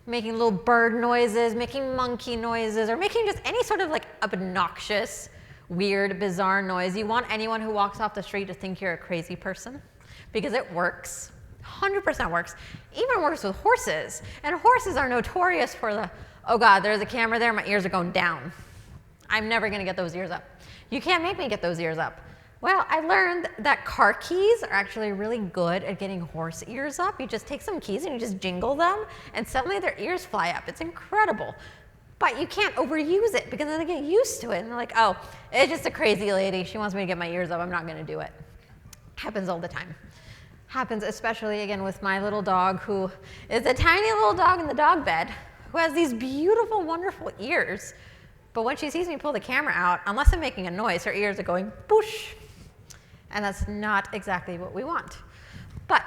making little bird noises, making monkey noises, or making just any sort of like obnoxious, weird, bizarre noise. You want anyone who walks off the street to think you're a crazy person because it works, 100% works. Even works with horses, and horses are notorious for the, oh God, there's a camera there, my ears are going down. I'm never gonna get those ears up. You can't make me get those ears up. Well, I learned that car keys are actually really good at getting horse ears up. You just take some keys and you just jingle them, and suddenly their ears fly up. It's incredible. But you can't overuse it because then they get used to it, and they're like, oh, it's just a crazy lady. She wants me to get my ears up. I'm not going to do it. Happens all the time. Happens especially, again, with my little dog, who is a tiny little dog in the dog bed, who has these beautiful, wonderful ears. But when she sees me pull the camera out, unless I'm making a noise, her ears are going boosh. And that's not exactly what we want. But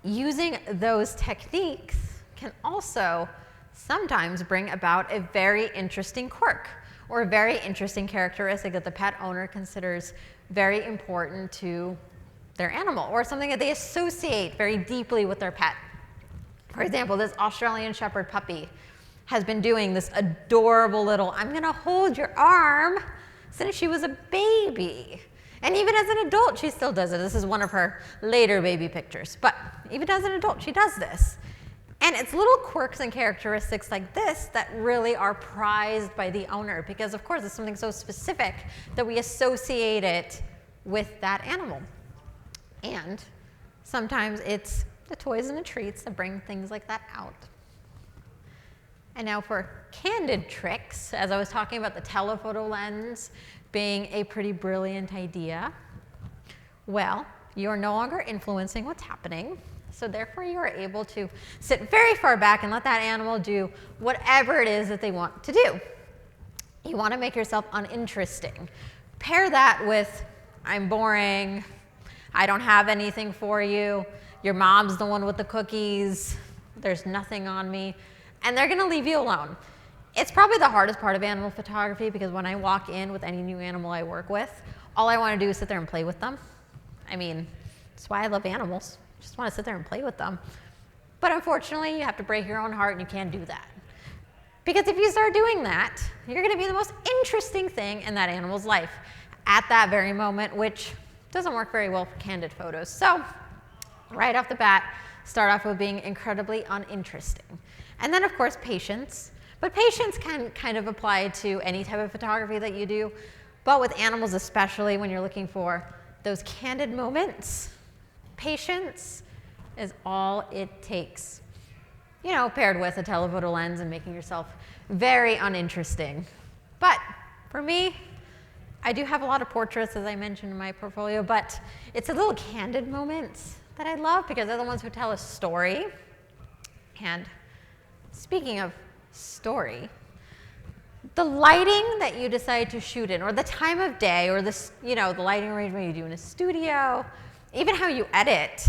using those techniques can also sometimes bring about a very interesting quirk or a very interesting characteristic that the pet owner considers very important to their animal, or something that they associate very deeply with their pet. For example, this Australian Shepherd puppy has been doing this adorable little, I'm gonna hold your arm, since she was a baby. And even as an adult, she still does it. This is one of her later baby pictures. But even as an adult, she does this. And it's little quirks and characteristics like this that really are prized by the owner because, of course, it's something so specific that we associate it with that animal. And sometimes it's the toys and the treats that bring things like that out. And now for candid tricks, as I was talking about the telephoto lens being a pretty brilliant idea, well, you're no longer influencing what's happening, so therefore you are able to sit very far back and let that animal do whatever it is that they want to do. You want to make yourself uninteresting. Pair that with, I'm boring, I don't have anything for you, your mom's the one with the cookies, there's nothing on me, and they're gonna leave you alone. It's probably the hardest part of animal photography because when I walk in with any new animal I work with, all I want to do is sit there and play with them. I mean, that's why I love animals. I just want to sit there and play with them. But unfortunately, you have to break your own heart and you can't do that. Because if you start doing that, you're going to be the most interesting thing in that animal's life at that very moment, which doesn't work very well for candid photos. So right off the bat, start off with being incredibly uninteresting. And then, of course, patience. But patience can kind of apply to any type of photography that you do, but with animals especially when you're looking for those candid moments, patience is all it takes. You know, paired with a telephoto lens and making yourself very uninteresting. But for me, I do have a lot of portraits, as I mentioned in my portfolio, but it's the little candid moments that I love because they're the ones who tell a story. And speaking of story, the lighting that you decide to shoot in, or the time of day, or this, you know, the lighting arrangement you do in a studio, even how you edit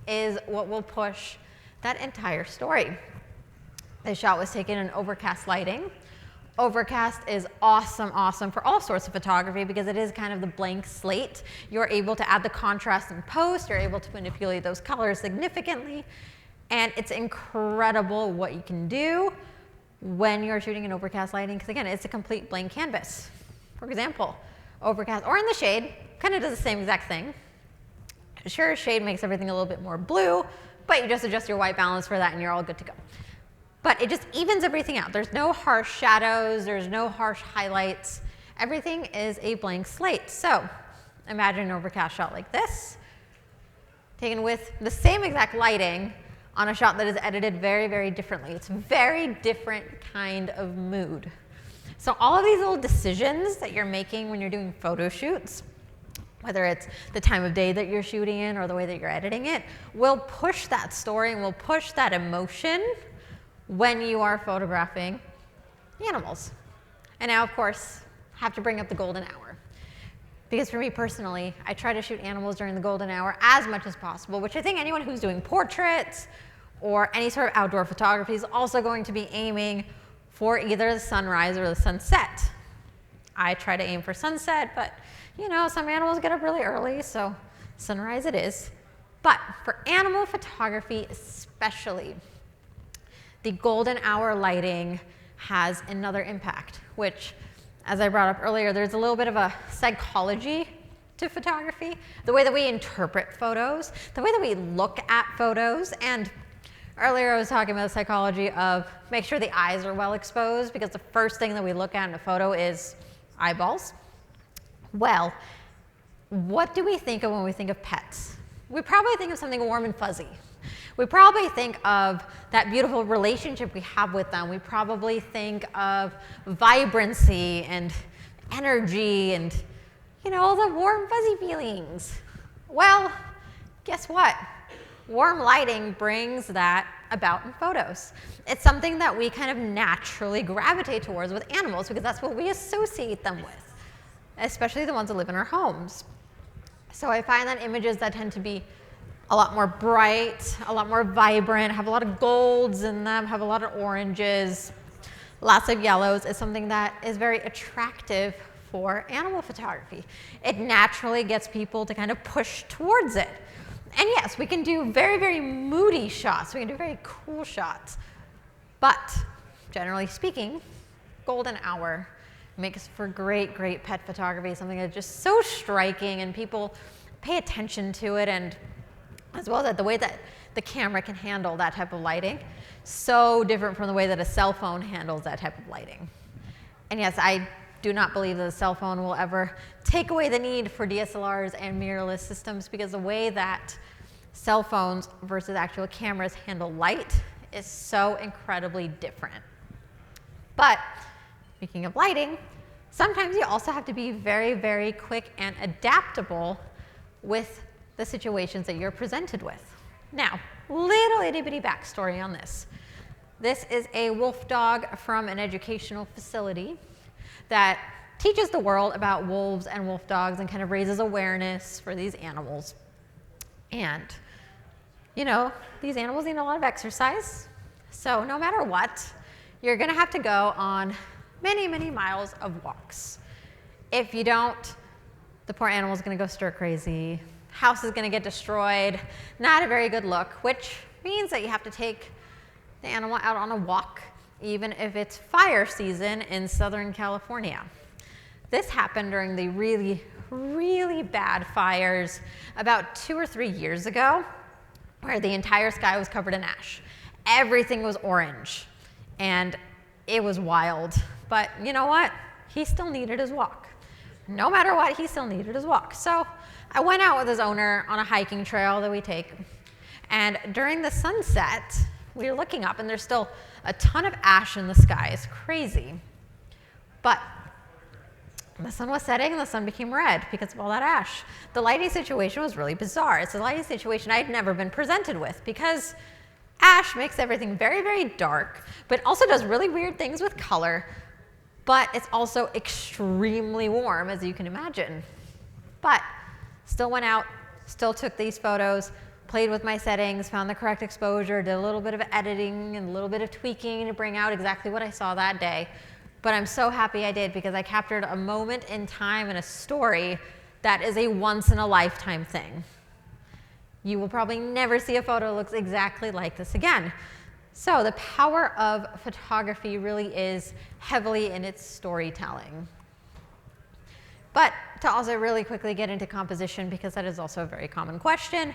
is what will push that entire story. This shot was taken in overcast lighting. Overcast is awesome, awesome for all sorts of photography because it is kind of the blank slate. You're able to add the contrast in post, you're able to manipulate those colors significantly, and it's incredible what you can do when you're shooting in overcast lighting, because again, it's a complete blank canvas. For example, overcast or in the shade, kind of does the same exact thing. Sure, shade makes everything a little bit more blue, but you just adjust your white balance for that and you're all good to go. But it just evens everything out. There's no harsh shadows, there's no harsh highlights. Everything is a blank slate. So imagine an overcast shot like this, taken with the same exact lighting on a shot that is edited very, very differently. It's a very different kind of mood. So all of these little decisions that you're making when you're doing photo shoots, whether it's the time of day that you're shooting in or the way that you're editing it, will push that story and will push that emotion when you are photographing animals. And now, of course, I have to bring up the golden hour. Because for me personally, I try to shoot animals during the golden hour as much as possible, which I think anyone who's doing portraits or any sort of outdoor photography is also going to be aiming for either the sunrise or the sunset. I try to aim for sunset, but you know, some animals get up really early, so sunrise it is. But for animal photography especially, the golden hour lighting has another impact, which, as I brought up earlier, there's a little bit of a psychology to photography, the way that we interpret photos, the way that we look at photos. And earlier I was talking about the psychology of make sure the eyes are well exposed, because the first thing that we look at in a photo is eyeballs. Well, what do we think of when we think of pets? We probably think of something warm and fuzzy. We probably think of that beautiful relationship we have with them. We probably think of vibrancy and energy and, you know, all the warm, fuzzy feelings. Well, guess what? Warm lighting brings that about in photos. It's something that we kind of naturally gravitate towards with animals because that's what we associate them with, especially the ones that live in our homes. So I find that images that tend to be a lot more bright, a lot more vibrant, have a lot of golds in them, have a lot of oranges, lots of yellows, is something that is very attractive for animal photography. It naturally gets people to kind of push towards it. And yes, we can do very, very moody shots. We can do very cool shots. But generally speaking, golden hour makes for great, great pet photography, something that's just so striking and people pay attention to it, and as well as the way that the camera can handle that type of lighting. So different from the way that a cell phone handles that type of lighting. And yes, I do not believe that a cell phone will ever take away the need for DSLRs and mirrorless systems, because the way that cell phones versus actual cameras handle light is so incredibly different. But speaking of lighting, sometimes you also have to be very, very quick and adaptable with the situations that you're presented with. Now, little itty bitty backstory on this. This is a wolf dog from an educational facility that teaches the world about wolves and wolf dogs and kind of raises awareness for these animals. And, you know, these animals need a lot of exercise. So no matter what, you're gonna have to go on many, many miles of walks. If you don't, the poor animal's gonna go stir crazy. House is going to get destroyed. Not a very good look, which means that you have to take the animal out on a walk, even if it's fire season in Southern California. This happened during the really, really bad fires about 2 or 3 years ago, where the entire sky was covered in ash. Everything was orange, and it was wild. But you know what? He still needed his walk. No matter what, he still needed his walk. So I went out with his owner on a hiking trail that we take, and during the sunset, we were looking up and there's still a ton of ash in the sky. It's crazy. But the sun was setting and the sun became red because of all that ash. The lighting situation was really bizarre. It's a lighting situation I had never been presented with, because ash makes everything very, very dark, but also does really weird things with color, but it's also extremely warm, as you can imagine. But still went out, still took these photos, played with my settings, found the correct exposure, did a little bit of editing and a little bit of tweaking to bring out exactly what I saw that day. but I'm so happy I did because I captured a moment in time and a story that is a once in a lifetime thing. You will probably never see a photo that looks exactly like this again. So the power of photography really is heavily in its storytelling. But to also really quickly get into composition, because that is also a very common question,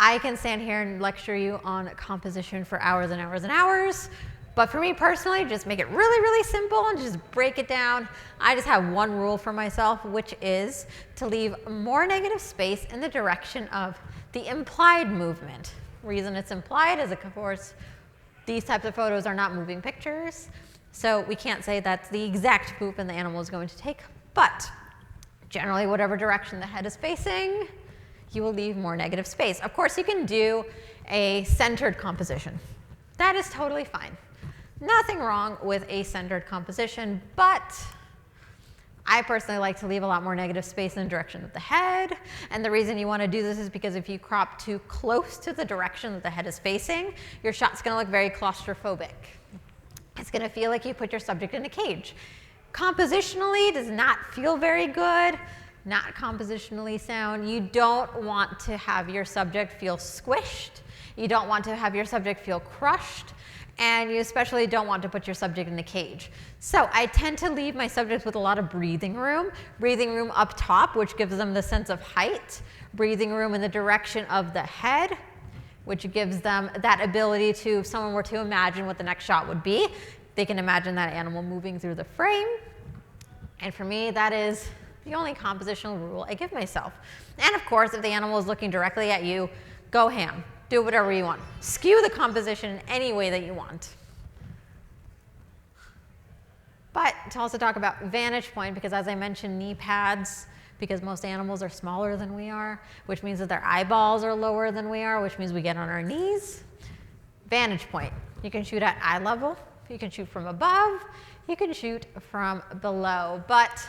I can stand here and lecture you on composition for hours and hours and hours. But for me personally, just make it really, really simple and just break it down. I just have one rule for myself, which is to leave more negative space in the direction of the implied movement. Reason it's implied is, of course, these types of photos are not moving pictures. So we can't say that's the exact movement the animal is going to take. But generally, whatever direction the head is facing, you will leave more negative space. Of course, you can do a centered composition. That is totally fine. Nothing wrong with a centered composition, but I personally like to leave a lot more negative space in the direction of the head. And the reason you want to do this is because if you crop too close to the direction that the head is facing, your shot's going to look very claustrophobic. It's going to feel like you put your subject in a cage. Compositionally does not feel very good, not compositionally sound. You don't want to have your subject feel squished. You don't want to have your subject feel crushed. And you especially don't want to put your subject in a cage. So I tend to leave my subjects with a lot of breathing room up top, which gives them the sense of height, breathing room in the direction of the head, which gives them that ability to, if someone were to imagine what the next shot would be, they can imagine that animal moving through the frame. And for me, that is the only compositional rule I give myself. And of course, if the animal is looking directly at you, go ham. Do whatever you want. Skew the composition in any way that you want. But to also talk about vantage point, because as I mentioned, knee pads, because most animals are smaller than we are, which means that their eyeballs are lower than we are, which means we get on our knees. Vantage point. You can shoot at eye level. You can shoot from above. You can shoot from below. But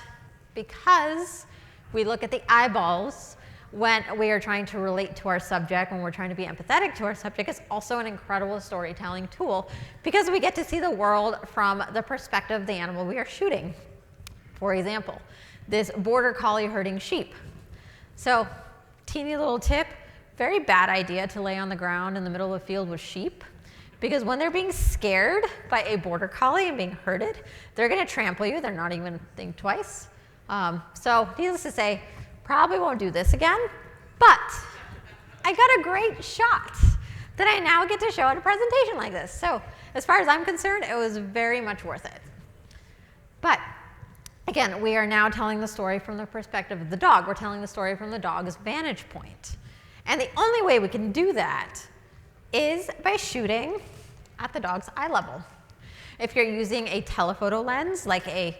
because we look at the eyeballs when we are trying to relate to our subject, when we're trying to be empathetic to our subject, it's also an incredible storytelling tool because we get to see the world from the perspective of the animal we are shooting. For example, this border collie herding sheep. So, teeny little tip, very bad idea to lay on the ground in the middle of a field with sheep because when they're being scared by a border collie and being herded, they're going to trample you. They're not even going to think twice. So, needless to say, probably won't do this again, but I got a great shot that I now get to show at a presentation like this. So as far as I'm concerned, it was very much worth it. But again, we are now telling the story from the perspective of the dog. We're telling the story from the dog's vantage point. And the only way we can do that is by shooting at the dog's eye level. If you're using a telephoto lens, like a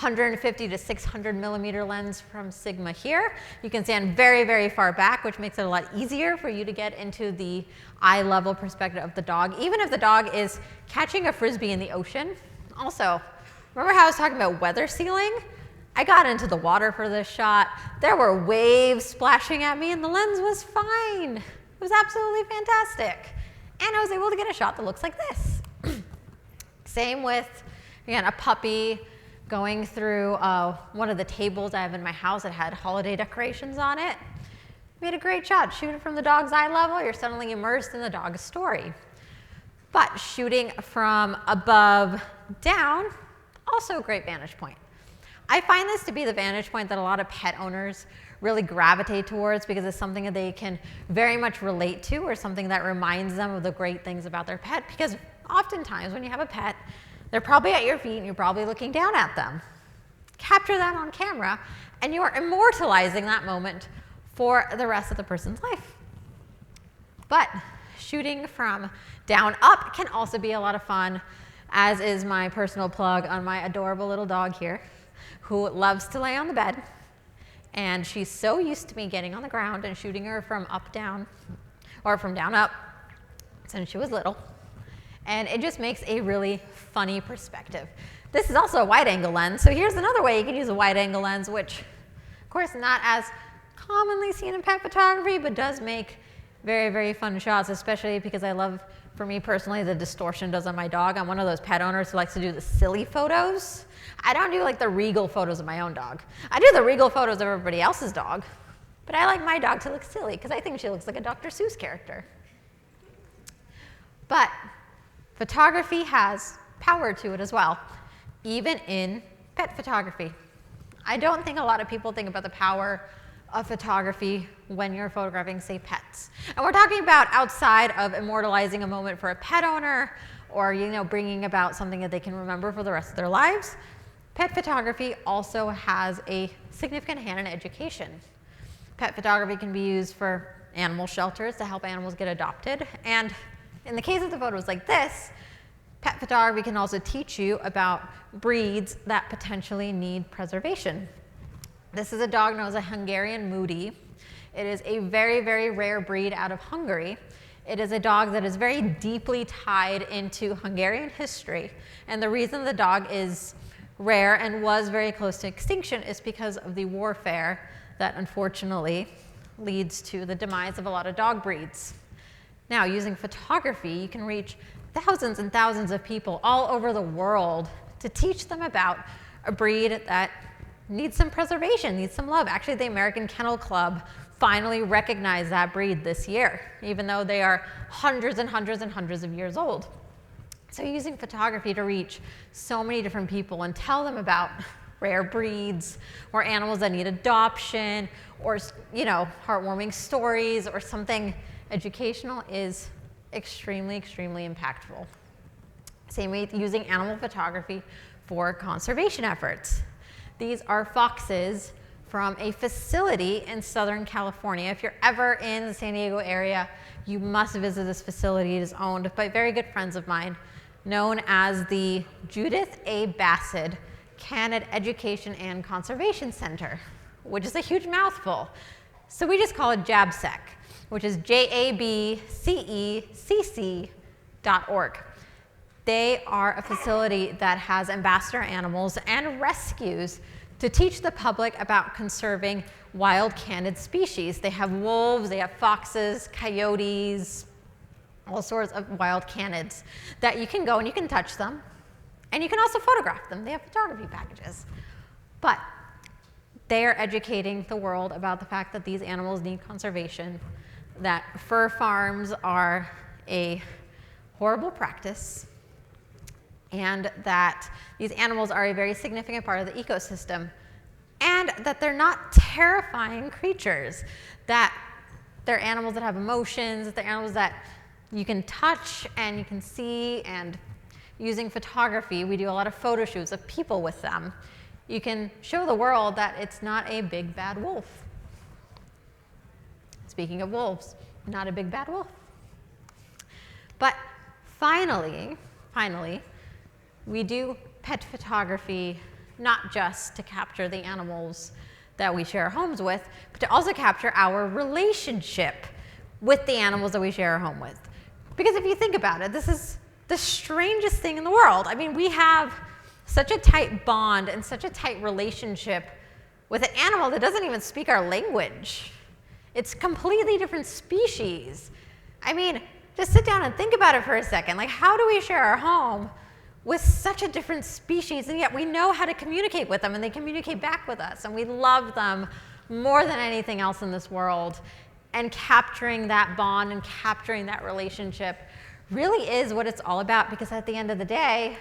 150 to 600 millimeter lens from Sigma here, you can stand very, very far back, which makes it a lot easier for you to get into the eye level perspective of the dog, even if the dog is catching a frisbee in the ocean. Also, remember how I was talking about weather sealing? I got into the water for this shot. There were waves splashing at me and the lens was fine. It was absolutely fantastic. And I was able to get a shot that looks like this. Same with, again, a puppy going through one of the tables I have in my house that had holiday decorations on it. Made a great shot. Shoot it from the dog's eye level, you're suddenly immersed in the dog's story. But shooting from above down, also a great vantage point. I find this to be the vantage point that a lot of pet owners really gravitate towards because it's something that they can very much relate to or something that reminds them of the great things about their pet, because oftentimes when you have a pet, they're probably at your feet and you're probably looking down at them. Capture that on camera and you are immortalizing that moment for the rest of the person's life. But shooting from down up can also be a lot of fun, as is my personal plug on my adorable little dog here, who loves to lay on the bed. And she's so used to me getting on the ground and shooting her from up down, or from down up, since she was little. And it just makes a really funny perspective. This is also a wide-angle lens, so here's another way you can use a wide-angle lens, which, of course, not as commonly seen in pet photography, but does make Very, very fun shots, especially because I love, for me personally, the distortion it does on my dog. I'm one of those pet owners who likes to do the silly photos. I don't do like the regal photos of my own dog. I do the regal photos of everybody else's dog, but I like my dog to look silly because I think she looks like a Dr. Seuss character. But photography has power to it as well, even in pet photography. I don't think a lot of people think about the power of photography when you're photographing, say, pets. And we're talking about outside of immortalizing a moment for a pet owner or, bringing about something that they can remember for the rest of their lives. Pet photography also has a significant hand in education. Pet photography can be used for animal shelters to help animals get adopted. And in the case of the photos like this, pet photography can also teach you about breeds that potentially need preservation. This is a dog known as a Hungarian Moody. It is a very, very rare breed out of Hungary. It is a dog that is very deeply tied into Hungarian history. And the reason the dog is rare and was very close to extinction is because of the warfare that unfortunately leads to the demise of a lot of dog breeds. Now, using photography, you can reach thousands and thousands of people all over the world to teach them about a breed that needs some preservation, needs some love. Actually, the American Kennel Club finally recognized that breed this year, even though they are hundreds and hundreds and hundreds of years old. So using photography to reach so many different people and tell them about rare breeds or animals that need adoption or, heartwarming stories or something educational is extremely, extremely impactful. Same way using animal photography for conservation efforts. These are foxes from a facility in Southern California. If you're ever in the San Diego area, you must visit this facility. It is owned by very good friends of mine, known as the Judith A. Bassett Canid Education and Conservation Center, which is a huge mouthful. So we just call it JABCEC, which is JABCECC.org. They are a facility that has ambassador animals and rescues to teach the public about conserving wild canid species. They have wolves, they have foxes, coyotes, all sorts of wild canids that you can go and you can touch them. And you can also photograph them. They have photography packages. But they are educating the world about the fact that these animals need conservation, that fur farms are a horrible practice, and that these animals are a very significant part of the ecosystem, and that they're not terrifying creatures, that they're animals that have emotions, that they're animals that you can touch and you can see. And using photography, we do a lot of photo shoots of people with them. You can show the world that it's not a big bad wolf. Speaking of wolves, not a big bad wolf. But finally, we do pet photography not just to capture the animals that we share our homes with, but to also capture our relationship with the animals that we share our home with. Because if you think about it, this is the strangest thing in the world. I mean, we have such a tight bond and such a tight relationship with an animal that doesn't even speak our language. It's completely different species. I mean, just sit down and think about it for a second. Like, how do we share our home with such a different species, and yet we know how to communicate with them, and they communicate back with us, and we love them more than anything else in this world. And capturing that bond and capturing that relationship really is what it's all about, because at the end of the day,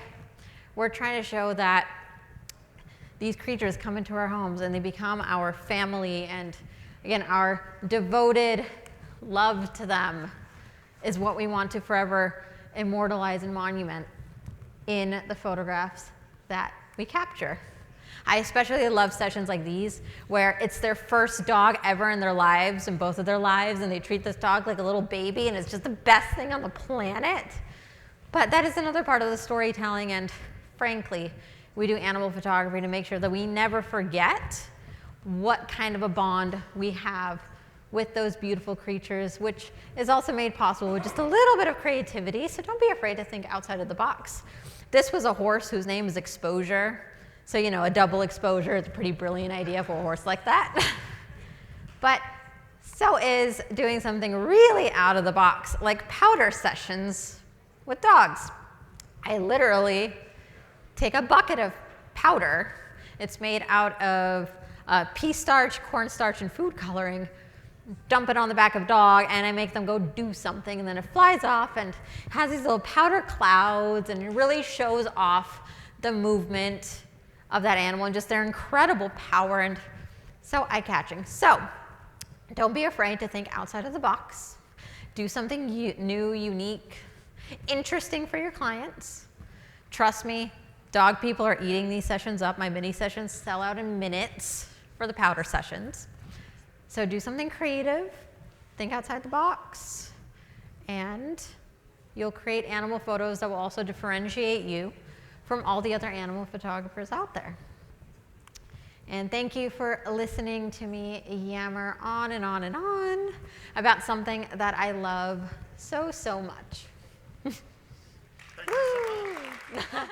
we're trying to show that these creatures come into our homes and they become our family, and again, our devoted love to them is what we want to forever immortalize and monument in the photographs that we capture. I especially love sessions like these where it's their first dog ever in their lives, in both of their lives, and they treat this dog like a little baby, and it's just the best thing on the planet. But that is another part of the storytelling, and frankly, we do animal photography to make sure that we never forget what kind of a bond we have with those beautiful creatures, which is also made possible with just a little bit of creativity, so don't be afraid to think outside of the box. This was a horse whose name is Exposure. So, a double exposure is a pretty brilliant idea for a horse like that. But So is doing something really out of the box, like powder sessions with dogs. I literally take a bucket of powder. It's made out of pea starch, cornstarch, and food coloring. Dump it on the back of dog, and I make them go do something, and then it flies off and has these little powder clouds, and it really shows off the movement of that animal and just their incredible power, and so eye-catching. So don't be afraid to think outside of the box. Do something new, unique, interesting for your clients. Trust me, dog people are eating these sessions up. My mini sessions sell out in minutes for the powder sessions. So do something creative, think outside the box, and you'll create animal photos that will also differentiate you from all the other animal photographers out there. And thank you for listening to me yammer on and on and on about something that I love so, so much.
Thank you so much.